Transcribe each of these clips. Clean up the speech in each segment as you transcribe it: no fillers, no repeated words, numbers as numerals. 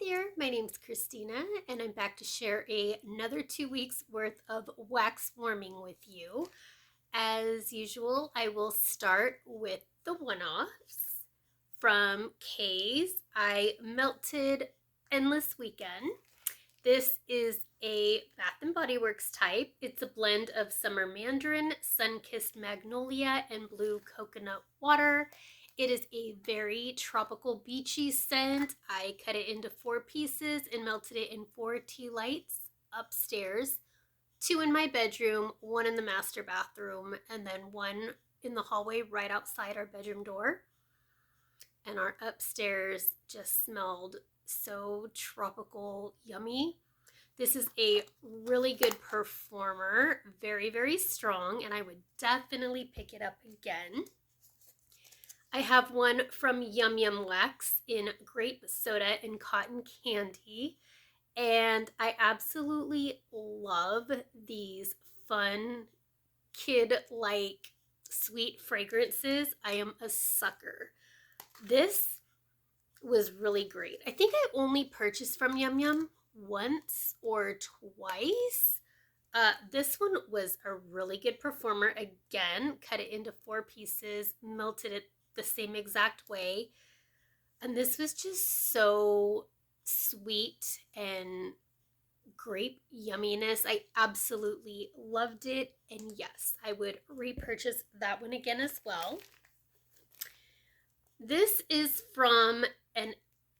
there, my name's Christina, and I'm back to share another 2 weeks worth of wax warming with you. As usual, I will start with the one-offs. From KAE'S, I melted Endless Weekend. This is a Bath & Body Works type. It's a blend of Summer Mandarin, Sun-Kissed Magnolia, and Blue Coconut Water. It is a very tropical beachy scent. I cut it into 4 pieces and melted it in 4 tea lights upstairs, 2 in my bedroom, 1 in the master bathroom, and then 1 in the hallway right outside our bedroom door. And our upstairs just smelled so tropical, yummy. This is a really good performer, very, very strong, and I would definitely pick it up again. I have one from Yum Yum Wax in grape soda and cotton candy, and I absolutely love these fun, kid-like, sweet fragrances. I am a sucker. This was really great. I think I only purchased from Yum Yum once or twice. This one was a really good performer. Again, cut it into 4 pieces, melted it the same exact way. And this was just so sweet and grape yumminess. I absolutely loved it. And yes, I would repurchase that one again as well. This is from an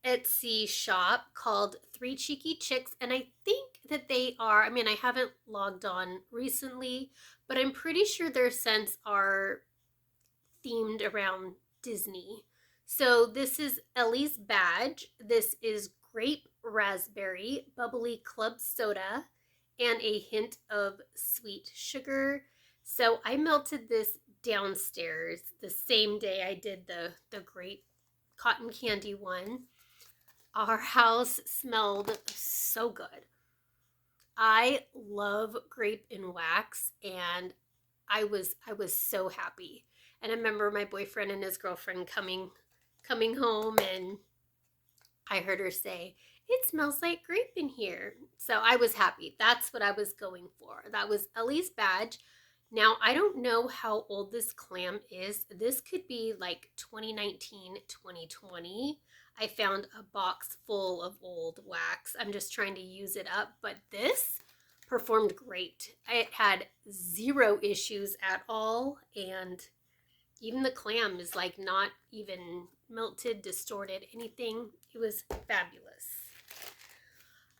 Etsy shop called Three Cheeky Chicks, and I think that they are, I mean, I haven't logged on recently, but I'm pretty sure their scents are themed around Disney. So this is Ellie's Badge. This is grape raspberry, bubbly club soda, and a hint of sweet sugar. So I melted this downstairs the same day I did the grape cotton candy one. Our house smelled so good. I love grape and wax, and I was so happy. And I remember my boyfriend and his girlfriend coming home, and I heard her say, "It smells like grape in here." So I was happy. That's what I was going for. That was Ellie's Badge. Now, I don't know how old this clam is. This could be like 2019, 2020. I found a box full of old wax. I'm just trying to use it up, but this performed great. It had 0 issues at all, and even the clam is like not even melted, distorted, anything. It was fabulous.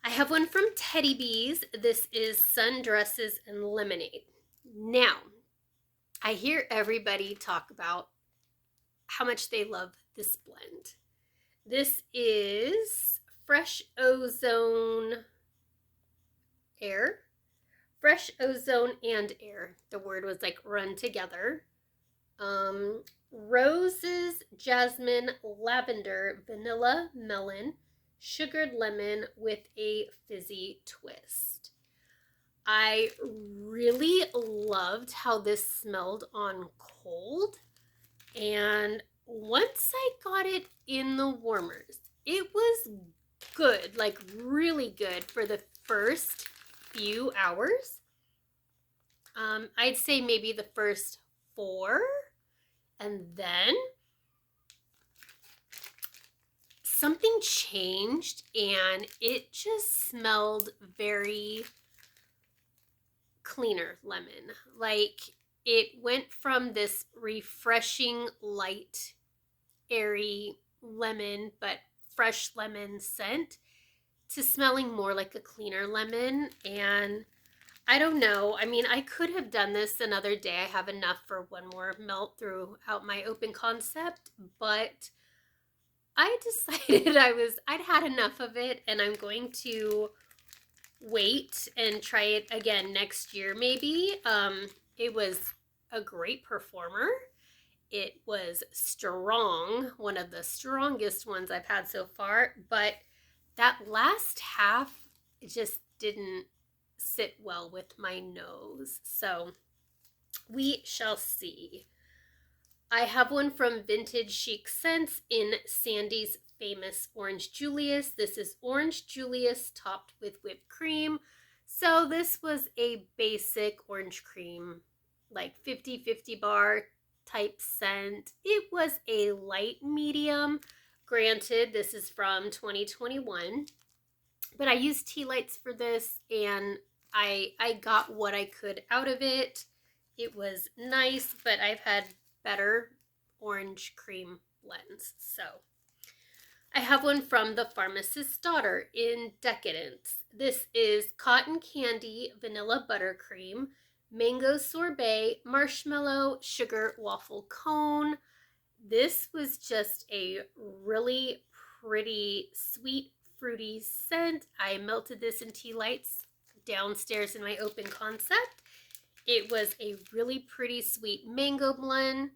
I have one from Teddy Bees. This is Sundresses and Lemonade. Now, I hear everybody talk about how much they love this blend. This is Fresh Ozone Air. Fresh Ozone and Air. The word was like run together. Roses, jasmine, lavender, vanilla, melon, sugared lemon with a fizzy twist. I really loved how this smelled on cold, and once I got it in the warmers, it was good, like really good for the first few hours. I'd say maybe the first 4, and then something changed and it just smelled very cleaner lemon. Like it went from this refreshing, light, airy lemon, but fresh lemon scent to smelling more like a cleaner lemon. And I don't know. I mean, I could have done this another day. I have enough for one more melt throughout my open concept, but I decided I'd had enough of it, and I'm going to wait and try it again next year maybe. It was a great performer. It was strong, one of the strongest ones I've had so far, but that last half just didn't sit well with my nose. So we shall see. I have one from Vintage Chic Scents in Sandy's famous Orange Julius. This is Orange Julius topped with whipped cream. So this was a basic orange cream, like 50-50 bar type scent. It was a light medium. Granted, this is from 2021, but I used tea lights for this, and I got what I could out of it. It was nice, but I've had better orange cream blends. So I have one from the Pharmacist's Daughter in Decadence. This is Cotton Candy Vanilla Buttercream, Mango Sorbet, Marshmallow, Sugar Waffle Cone. This was just a really pretty, sweet, fruity scent. I melted this in tea lights downstairs in my open concept. It was a really pretty, sweet mango blend.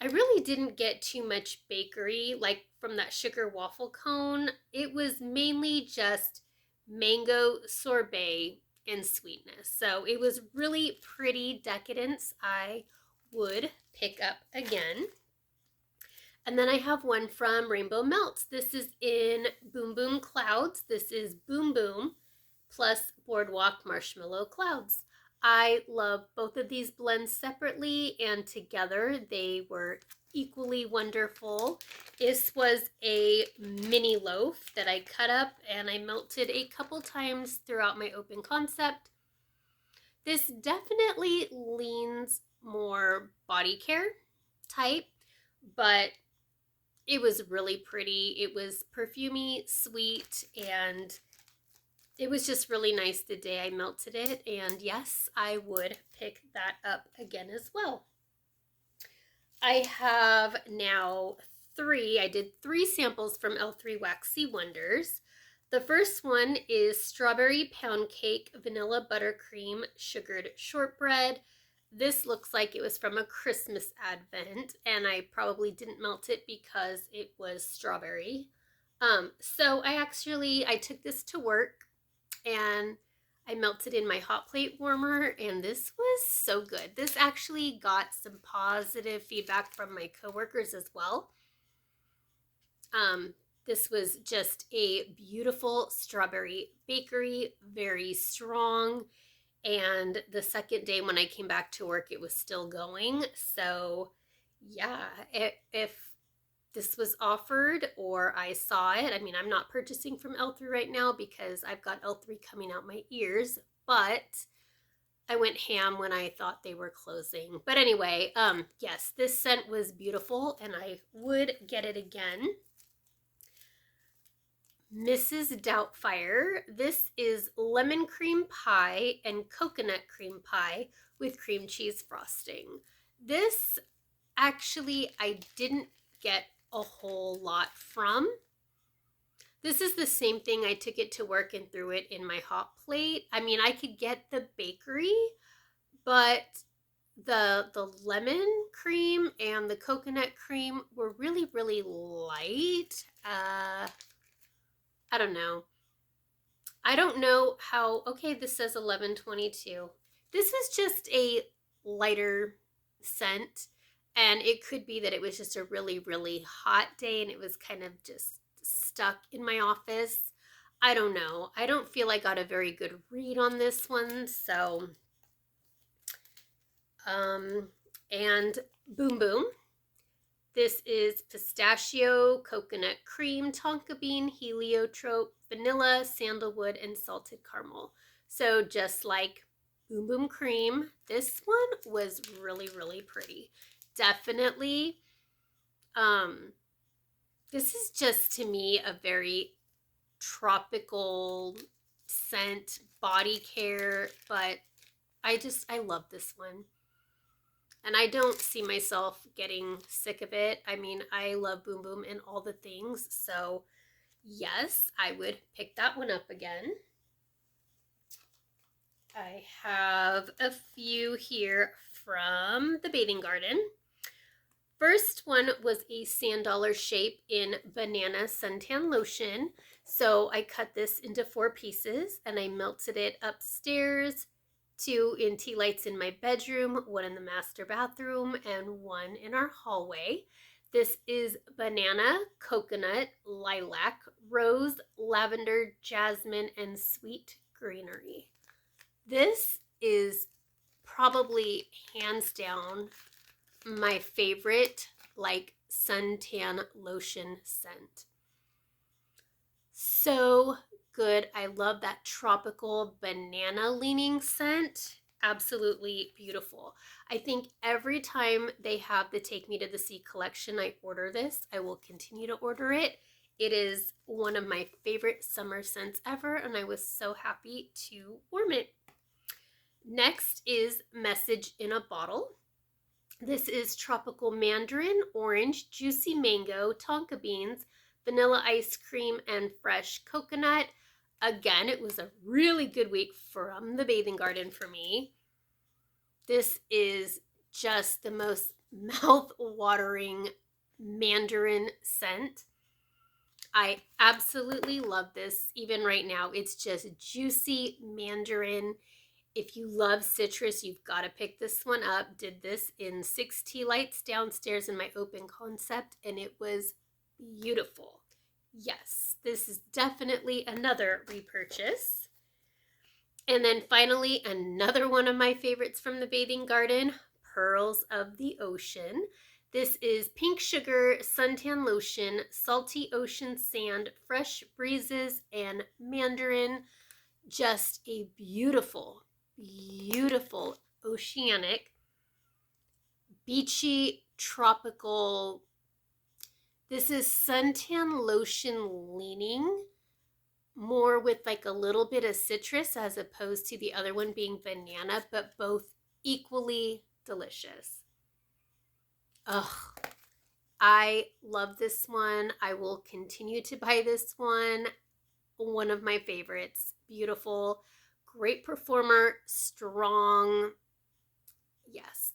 I really didn't get too much bakery like from that sugar waffle cone. It was mainly just mango sorbet and sweetness. So it was really pretty. Decadence I would pick up again. And then I have one from Rainbow Melts. This is in Boom Boom Clouds. This is Boom Boom plus Boardwalk Marshmallow Clouds. I love both of these blends separately, and together they were equally wonderful. This was a mini loaf that I cut up and I melted a couple times throughout my open concept. This definitely leans more body care type, but it was really pretty. It was perfumey, sweet, and it was just really nice the day I melted it. And yes, I would pick that up again as well. I have now I did three samples from L3 Waxy Wonders. The first one is Strawberry Pound Cake Vanilla Buttercream Sugared Shortbread. This looks like it was from a Christmas advent, and I probably didn't melt it because it was strawberry. So I took this to work and I melted in my hot plate warmer, and this was so good. This actually got some positive feedback from my coworkers as well. This was just a beautiful strawberry bakery, very strong. And the second day when I came back to work, it was still going. So yeah, if this was offered or I saw it, I mean, I'm not purchasing from L3 right now because I've got L3 coming out my ears, but I went ham when I thought they were closing. But anyway, yes, this scent was beautiful and I would get it again. Mrs. Doubtfire. This is lemon cream pie and coconut cream pie with cream cheese frosting. This actually I didn't get a whole lot from. This is the same thing. I took it to work and threw it in my hot plate. I mean, I could get the bakery, but the lemon cream and the coconut cream were really, really light. I don't know. I don't know how, okay, this says 11/22. This was just a lighter scent, and it could be that it was just a really, really hot day and it was kind of just stuck in my office. I don't know. I don't feel I got a very good read on this one, so, and Boom Boom. This is pistachio, coconut cream, tonka bean, heliotrope, vanilla, sandalwood, and salted caramel. So just like Boom Boom Cream, this one was really, really pretty. Definitely, this is just to me a very tropical scent, body care, but I love this one. And I don't see myself getting sick of it. I mean, I love Boom Boom and all the things. So yes, I would pick that one up again. I have a few here from the Bathing Garden. First one was a sand dollar shape in Banana Suntan Lotion. So I cut this into 4 pieces and I melted it upstairs, 2 in tea lights in my bedroom, 1 in the master bathroom, and 1 in our hallway. This is banana, coconut, lilac, rose, lavender, jasmine, and sweet greenery. This is probably hands down my favorite like suntan lotion scent. So good. I love that tropical banana leaning scent. Absolutely beautiful. I think every time they have the Take Me to the Sea collection, I order this. I will continue to order it. It is one of my favorite summer scents ever, and I was so happy to warm it. Next is Message in a Bottle. This is tropical mandarin, orange, juicy mango, tonka beans, vanilla ice cream, and fresh coconut. Again, it was a really good week from the bathing garden for me. This is just the most mouth-watering mandarin scent. I absolutely love this. Even right now, it's just juicy mandarin. If you love citrus, you've got to pick this one up. Did this in 6 tea lights downstairs in my open concept, and it was beautiful. Yes, this is definitely another repurchase. And then finally, another one of my favorites from the bathing garden, Pearls of the Ocean. This is pink sugar, suntan lotion, salty ocean sand, fresh breezes, and mandarin. Just a beautiful, beautiful oceanic, beachy, tropical. This is suntan lotion leaning, more with like a little bit of citrus as opposed to the other one being banana, but both equally delicious. Ugh, I love this one. I will continue to buy this one. One of my favorites. Beautiful, great performer, strong. Yes,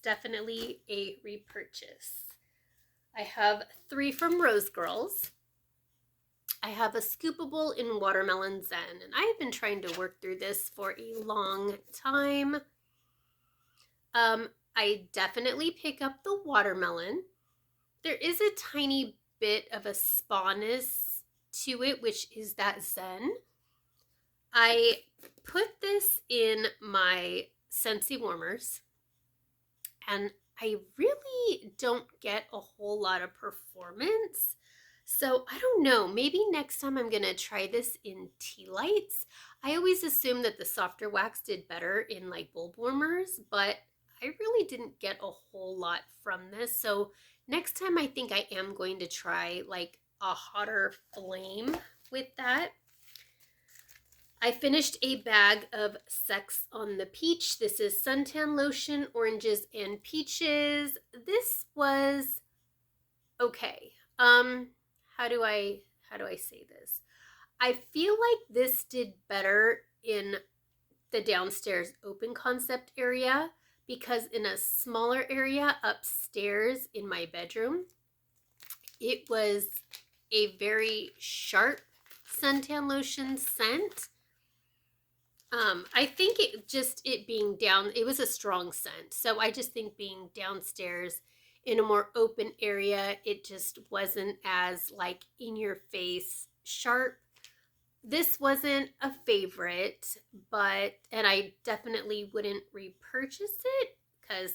definitely a repurchase. I have 3 from Rose Girls. I have a scoopable in Watermelon Zen, and I've been trying to work through this for a long time. I definitely pick up the watermelon. There is a tiny bit of a spa-ness to it, which is that zen. I put this in my SCENTSY warmers, and I really don't get a whole lot of performance. So I don't know, maybe next time I'm gonna try this in tea lights. I always assumed that the softer wax did better in like bulb warmers, but I really didn't get a whole lot from this. So next time I think I am going to try like a hotter flame with that. I finished a bag of Sex on the Peach. This is suntan lotion, oranges and peaches. This was okay. How do I say this? I feel like this did better in the downstairs open concept area, because in a smaller area upstairs in my bedroom, it was a very sharp suntan lotion scent. I think it being down, it was a strong scent. So I just think being downstairs in a more open area, it just wasn't as like in your face sharp. This wasn't a favorite, and I definitely wouldn't repurchase it because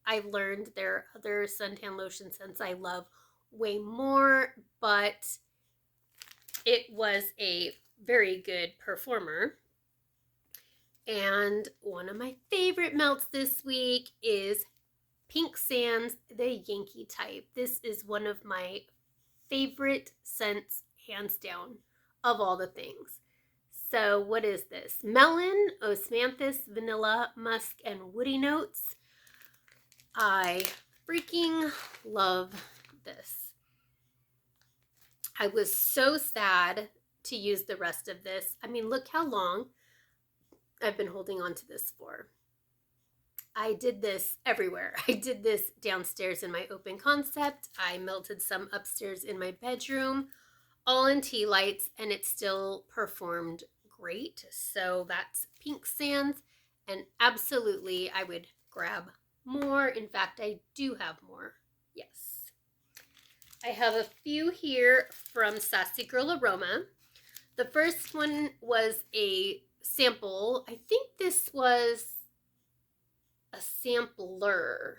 I've learned there are other suntan lotion scents I love way more, but it was a very good performer. And one of my favorite melts this week is Pink Sands, the Yankee type. This is one of my favorite scents, hands down, of all the things. So what is this? Melon, osmanthus, vanilla, musk, and woody notes. I freaking love this. I was so sad to use the rest of this. I mean, look how long I've been holding on to this for. I did this everywhere. I did this downstairs in my open concept. I melted some upstairs in my bedroom, all in tea lights, and it still performed great. So that's Pink Sands, and absolutely I would grab more. In fact, I do have more. Yes. I have a few here from Sassy Girl Aroma. The first one was a sample. I think this was a sampler.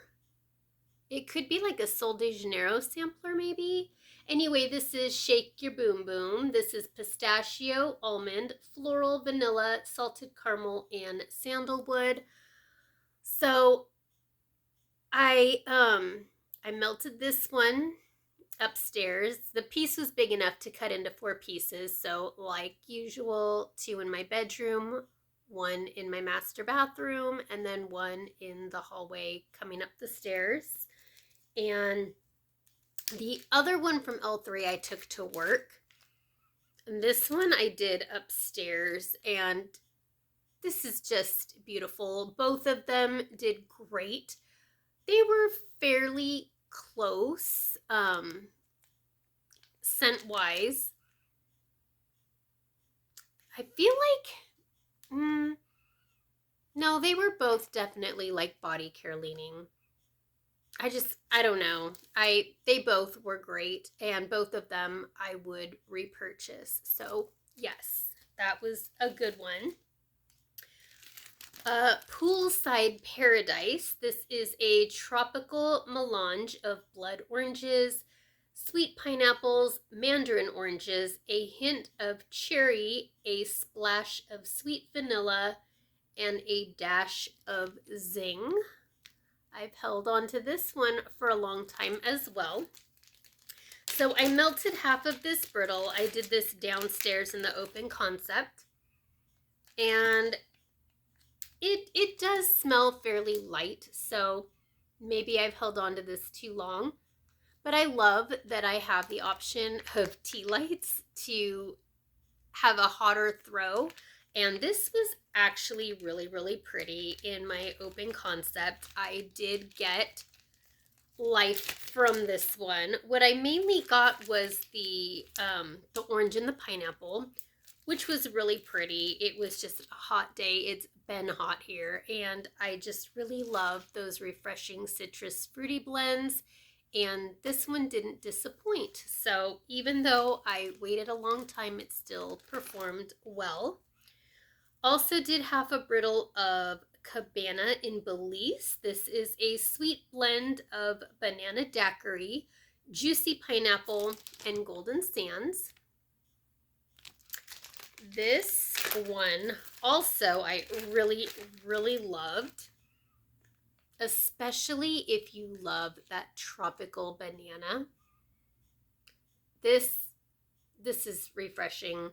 It could be like a Sol de Janeiro sampler, maybe. Anyway, this is Shake Your Boom Boom. This is pistachio, almond, floral, vanilla, salted caramel, and sandalwood. So I melted this one upstairs. The piece was big enough to cut into 4 pieces. So like usual, 2 in my bedroom, 1 in my master bathroom, and then 1 in the hallway coming up the stairs. And the other one from L3 I took to work. And this one I did upstairs, and this is just beautiful. Both of them did great. They were fairly close scent-wise. I feel like, no, they were both definitely like body care leaning. I don't know. They both were great, and both of them I would repurchase. So yes, that was a good one. Poolside Paradise. This is a tropical melange of blood oranges, sweet pineapples, mandarin oranges, a hint of cherry, a splash of sweet vanilla, and a dash of zing. I've held on to this one for a long time as well. So I melted half of this brittle. I did this downstairs in the open concept. And it does smell fairly light, so maybe I've held on to this too long. But I love that I have the option of tea lights to have a hotter throw. And this was actually really, really pretty in my open concept. I did get life from this one. What I mainly got was the orange and the pineapple, which was really pretty. It was just a hot day. It's been hot here, and I just really love those refreshing citrus fruity blends, and this one didn't disappoint. So even though I waited a long time, it still performed well. Also did half a brittle of Cabana in Belize. This is a sweet blend of banana daiquiri, juicy pineapple, and golden sands. This one also I really, really loved, especially if you love that tropical banana. This is refreshing.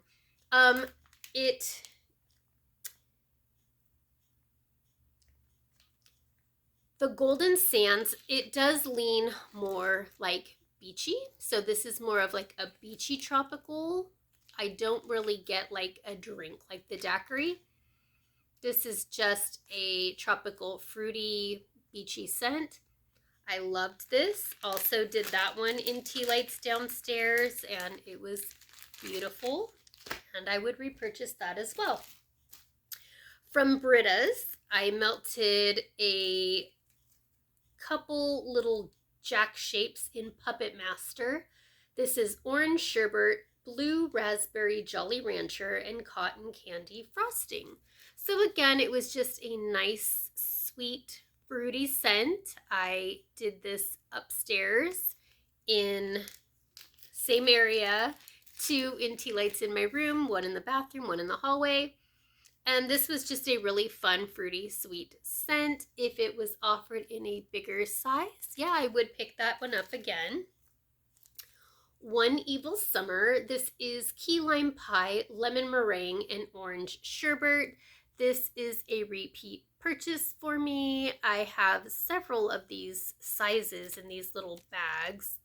The golden sands, it does lean more like beachy. So this is more of like a beachy tropical. I don't really get like a drink like the daiquiri. This is just a tropical fruity beachy scent. I loved this. Also did that one in tea lights downstairs, and it was beautiful, and I would repurchase that as well. From BRITTA'S, I melted a couple little jack shapes in Puppet Master. This is orange sherbet, blue raspberry Jolly Rancher, and cotton candy frosting. So again, it was just a nice, sweet, fruity scent. I did this upstairs in same area, 2 in tea lights in my room, 1 in the bathroom, 1 in the hallway. And this was just a really fun, fruity, sweet scent. If it was offered in a bigger size, yeah, I would pick that one up again. One Evil Summer. This is key lime pie, lemon meringue, and orange sherbet. This is a repeat purchase for me. I have several of these sizes in these little bags.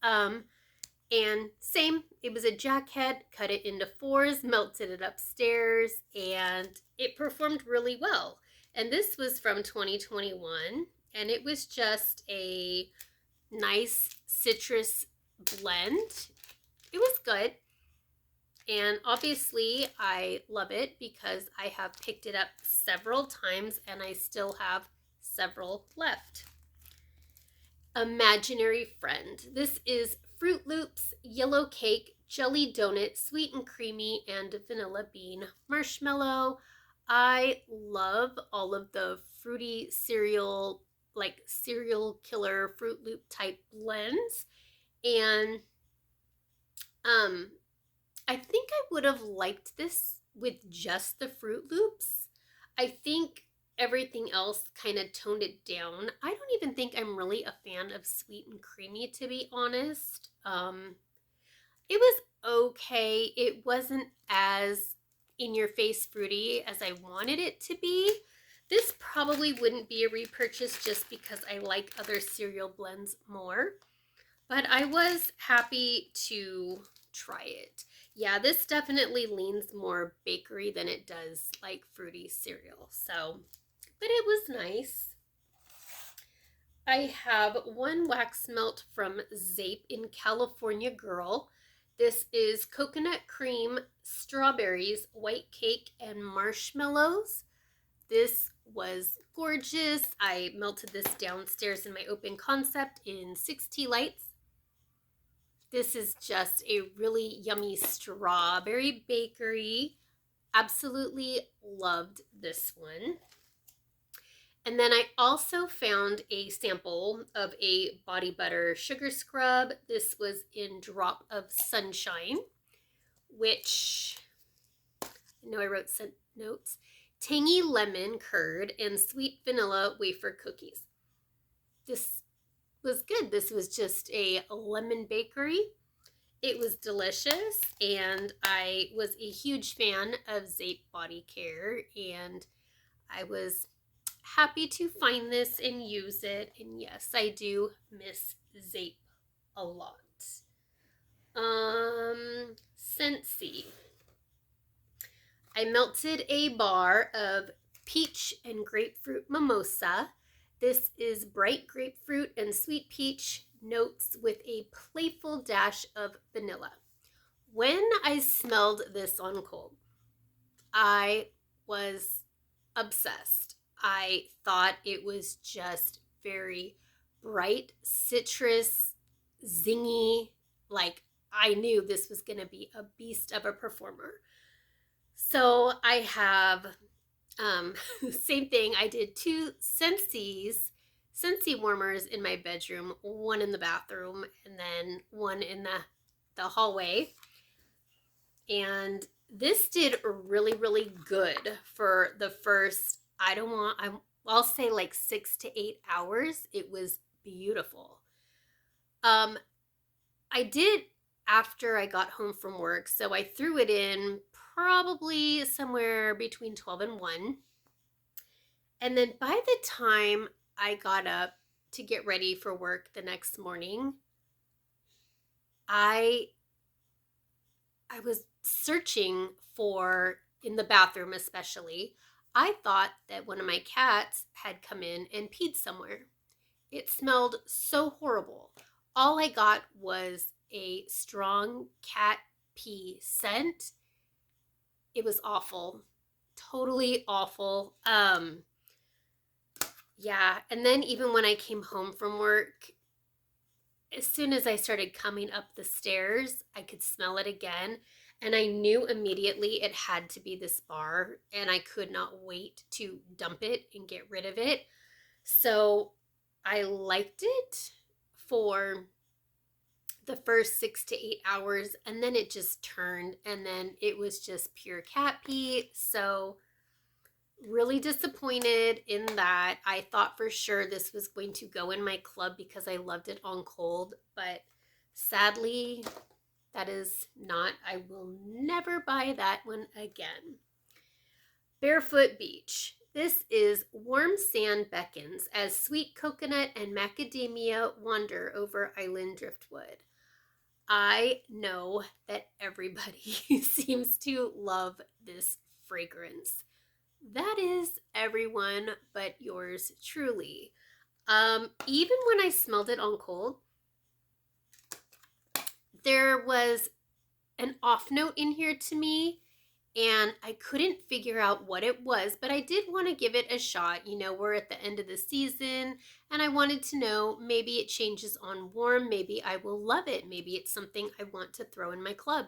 And same, it was a jackhead, cut it into 4s, melted it upstairs, and it performed really well. And this was from 2021, and it was just a nice citrus blend. It was good, and obviously I love it because I have picked it up several times and I still have several left. Imaginary Friend. This is Fruit Loops, Yellow Cake, Jelly Donut, Sweet and Creamy, and Vanilla Bean Marshmallow. I love all of the fruity cereal, like cereal killer Fruit Loop type blends. And um, I think I would have liked this with just the Fruit Loops. I think everything else kind of toned it down. I don't even think I'm really a fan of sweet and creamy, to be honest. It was okay. It wasn't as in your face fruity as I wanted it to be. This probably wouldn't be a repurchase just because I like other cereal blends more. But I was happy to try it. Yeah, this definitely leans more bakery than it does like fruity cereal. So, but it was nice. I have one wax melt from Zape in California Girl. This is coconut cream, strawberries, white cake, and marshmallows. This was gorgeous. I melted this downstairs in my open concept in 6 tea lights. This is just a really yummy strawberry bakery. Absolutely loved this one. And then I also found a sample of a body butter sugar scrub. This was in Drop of Sunshine, which I know I wrote some notes. Tangy lemon curd and sweet vanilla wafer cookies. This was good. This was just a lemon bakery. It was delicious, and I was a huge fan of Zape Body Care, and I was happy to find this and use it. And yes, I do miss Zape a lot. SCENTSY. I melted a bar of peach and grapefruit mimosa. This is bright grapefruit and sweet peach notes with a playful dash of vanilla. When I smelled this on cold, I was obsessed. I thought it was just very bright, citrus, zingy. Like, I knew this was going to be a beast of a performer. So I have, same thing. I did 2 SCENTSY warmers in my bedroom, one in the bathroom, and then one in the hallway. And this did really, really good for the first, I'll say like 6 to 8 hours. It was beautiful. I did after I got home from work, so I threw it in probably somewhere between 12 and 1. And then by the time I got up to get ready for work the next morning, I was searching for, in the bathroom especially, I thought that one of my cats had come in and peed somewhere. It smelled so horrible. All I got was a strong cat pee scent. It was awful. Totally awful. Yeah, and then even when I came home from work, as soon as I started coming up the stairs, I could smell it again. And I knew immediately it had to be this bar, and I could not wait to dump it and get rid of it. So I liked it for the first 6 to 8 hours, and then it just turned, and then it was just pure cat pee. So really disappointed in that. I thought for sure this was going to go in my club because I loved it on cold, but sadly, that is not. I will never buy that one again. Barefoot Beach. This is Warm Sand Beckons as Sweet Coconut and Macadamia wander over island driftwood. I know that everybody seems to love this fragrance. That is everyone but yours truly. Even when I smelled it on cold, there was an off note in here to me, and I couldn't figure out what it was, but I did want to give it a shot. You know, we're at the end of the season, and I wanted to know, maybe it changes on warm, maybe I will love it, maybe it's something I want to throw in my club.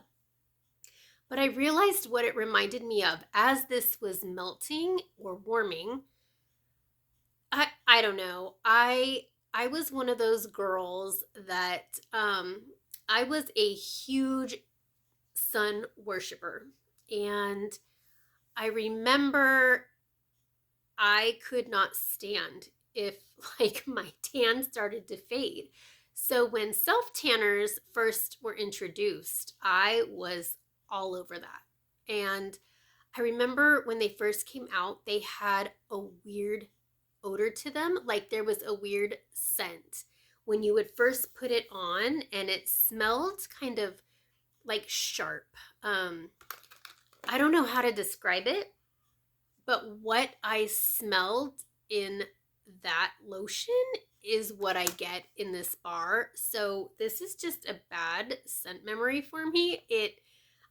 But I realized what it reminded me of as this was melting or warming. I don't know. I was one of those girls that I was a huge sun worshiper. And I remember I could not stand if like my tan started to fade. So when self tanners first were introduced, I was all over that. And I remember when they first came out, they had a weird odor to them. Like there was a weird scent when you would first put it on, and it smelled kind of like sharp. I don't know how to describe it, but what I smelled in that lotion is what I get in this bar. So this is just a bad scent memory for me.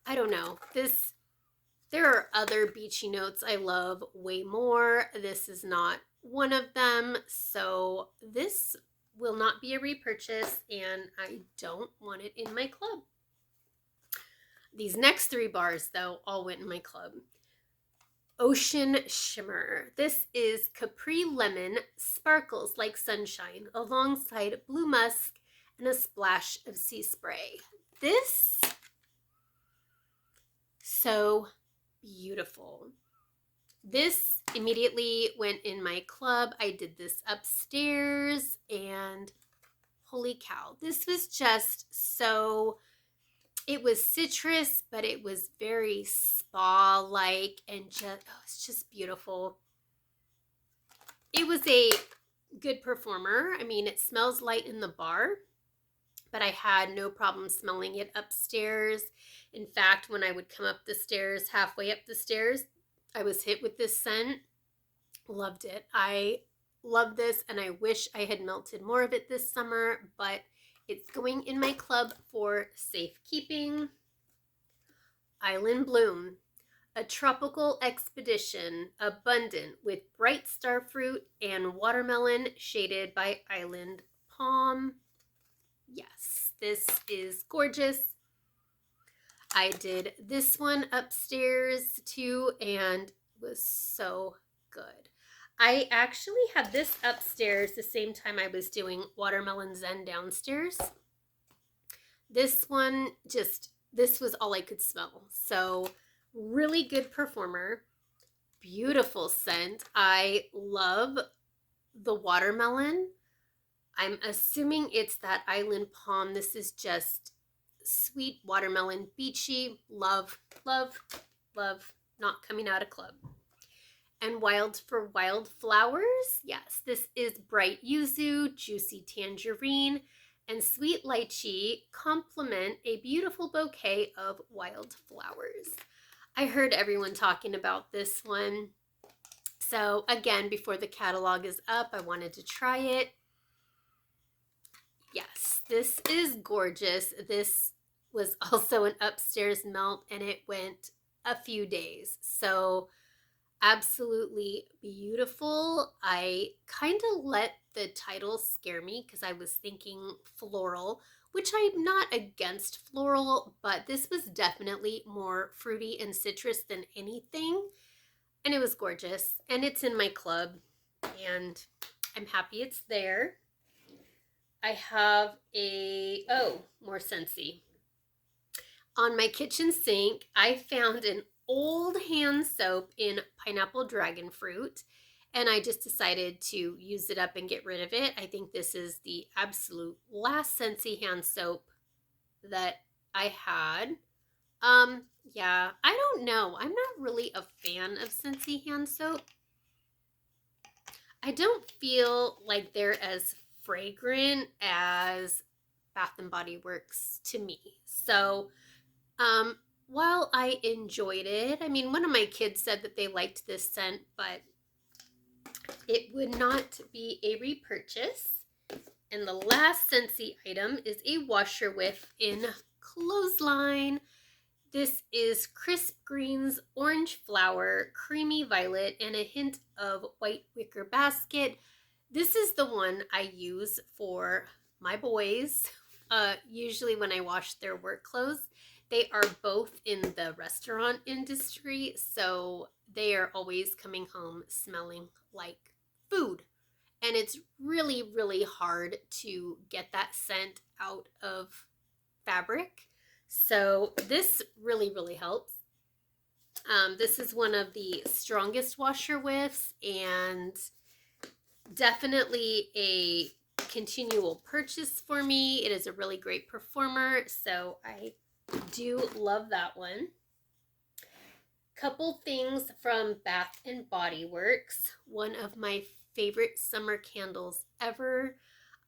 I don't know. There are other beachy notes I love way more. This is not one of them. So this will not be a repurchase, and I don't want it in my club. These next 3 bars, though, all went in my club. Ocean Shimmer. This is Capri Lemon, sparkles like sunshine, alongside blue musk and a splash of sea spray. This, so beautiful. This immediately went in my club. I did this upstairs, and holy cow, this was just so, it was citrus, but it was very spa-like, and it's just beautiful. It was a good performer. I mean, it smells light in the bar, but I had no problem smelling it upstairs. In fact, when I would come up the stairs, halfway up the stairs, I was hit with this scent. Loved it. I love this, and I wish I had melted more of it this summer, but it's going in my club for safekeeping. Island Bloom, a tropical expedition abundant with bright star fruit and watermelon shaded by island palm. Yes, this is gorgeous. I did this one upstairs too, and it was so good. I actually had this upstairs the same time I was doing Watermelon Zen downstairs. This one this was all I could smell. So really good performer, beautiful scent. I love the watermelon. I'm assuming it's that island palm. This is just sweet watermelon, beachy. Love, love, love. Not coming out of club. And For Wildflowers, yes, this is bright yuzu, juicy tangerine, and sweet lychee complement a beautiful bouquet of wildflowers. I heard everyone talking about this one. So again, before the catalog is up, I wanted to try it. Yes, this is gorgeous. This was also an upstairs melt, and it went a few days. So absolutely beautiful. I kind of let the title scare me because I was thinking floral, which I'm not against floral, but this was definitely more fruity and citrus than anything. And it was gorgeous, and it's in my club, and I'm happy it's there. I have more SCENTSY. On my kitchen sink, I found an old hand soap in pineapple dragonfruit, and I just decided to use it up and get rid of it. I think this is the absolute last SCENTSY hand soap that I had. Yeah, I don't know. I'm not really a fan of SCENTSY hand soap. I don't feel like they're as fragrant as Bath and Body Works to me. So, while I enjoyed it, I mean, one of my kids said that they liked this scent, but it would not be a repurchase. And the last SCENTSY item is a washer whiff in Clothesline. This is Crisp Greens, Orange Flower, Creamy Violet, and a hint of White Wicker Basket. This is the one I use for my boys, usually when I wash their work clothes. They are both in the restaurant industry, so they are always coming home smelling like food. And it's really, really hard to get that scent out of fabric. So this really, really helps. This is one of the strongest washer whiffs and definitely a continual purchase for me. It is a really great performer, so I do love that one. Couple things from Bath and Body Works. One of my favorite summer candles ever.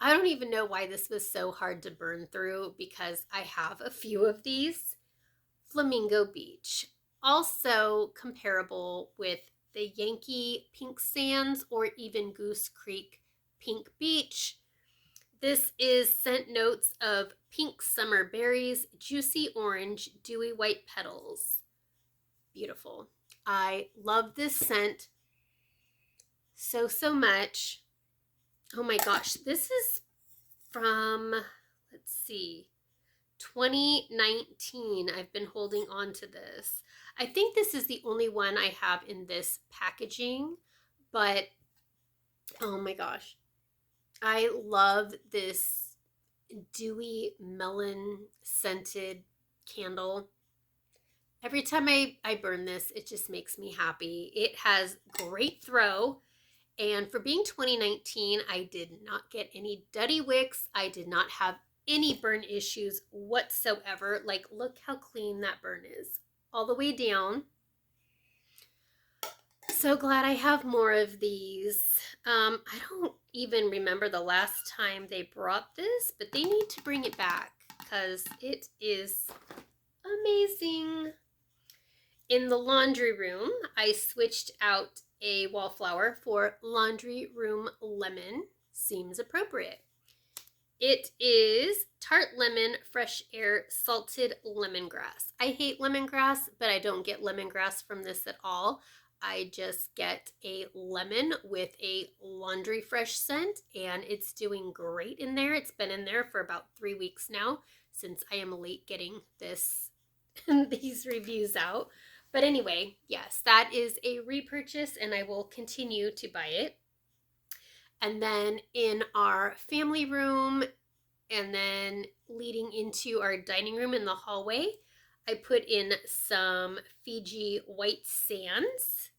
I don't even know why this was so hard to burn through because I have a few of these. Flamingo Beach. Also comparable with the Yankee Pink Sands or even Goose Creek Pink Beach. This is scent notes of pink summer berries, juicy orange, dewy white petals. Beautiful. I love this scent so, so much. Oh my gosh, this is from, let's see, 2019. I've been holding on to this. I think this is the only one I have in this packaging, but oh my gosh. I love this dewy melon scented candle. Every time I burn this, it just makes me happy. It has great throw. And for being 2019, I did not get any duddy wicks. I did not have any burn issues whatsoever. Like, look how clean that burn is. All the way down. So glad I have more of these. I don't even remember the last time they brought this, but they need to bring it back because it is amazing. In the laundry room, I switched out a Wallflower for Laundry Room Lemon. Seems appropriate. It is Tart Lemon Fresh Air Salted Lemongrass. I hate lemongrass, but I don't get lemongrass from this at all. I just get a lemon with a laundry fresh scent, and it's doing great in there. It's been in there for about 3 weeks now since I am late getting these reviews out. But anyway, yes, that is a repurchase, and I will continue to buy it. And then in our family room, and then leading into our dining room in the hallway, I put in some Fiji White Sands.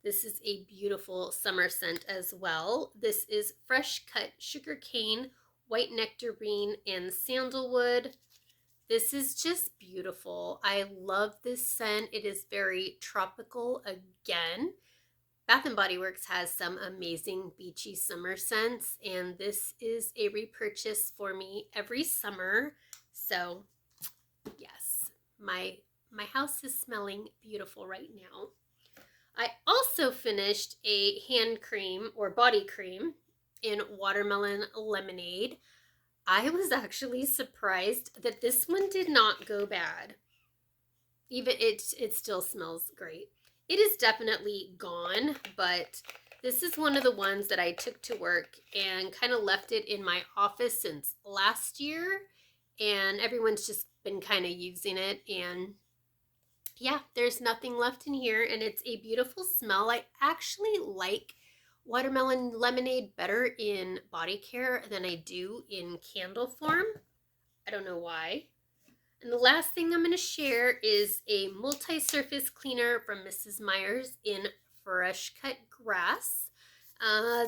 This is a beautiful summer scent as well. This is fresh cut sugarcane, white nectarine, and sandalwood. This is just beautiful. I love this scent. It is very tropical again. Bath & Body Works has some amazing beachy summer scents, and this is a repurchase for me every summer. So yes, my house is smelling beautiful right now. I also finished a hand cream or body cream in Watermelon Lemonade. I was actually surprised that this one did not go bad. Even it still smells great. It is definitely gone, but this is one of the ones that I took to work and kind of left it in my office since last year, and everyone's just been kind of using it, and yeah, there's nothing left in here, and it's a beautiful smell. I actually like Watermelon Lemonade better in body care than I do in candle form. I don't know why. And the last thing I'm going to share is a multi-surface cleaner from Mrs. Meyer's in Fresh Cut Grass.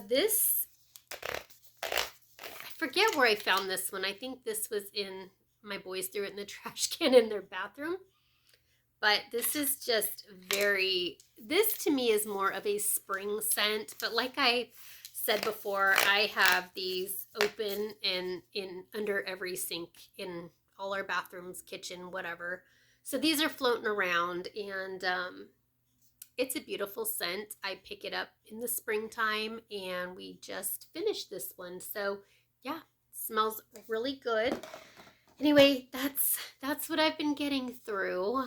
This, I forget where I found this one. I think this was in, my boys threw it in the trash can in their bathroom. But this is just this to me is more of a spring scent. But like I said before, I have these open and in under every sink in all our bathrooms, kitchen, whatever. So these are floating around, and it's a beautiful scent. I pick it up in the springtime, and we just finished this one. So yeah, smells really good. Anyway, that's what I've been getting through.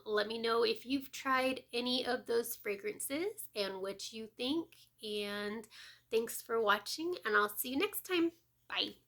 Let me know if you've tried any of those fragrances and what you think. And thanks for watching, and I'll see you next time. Bye.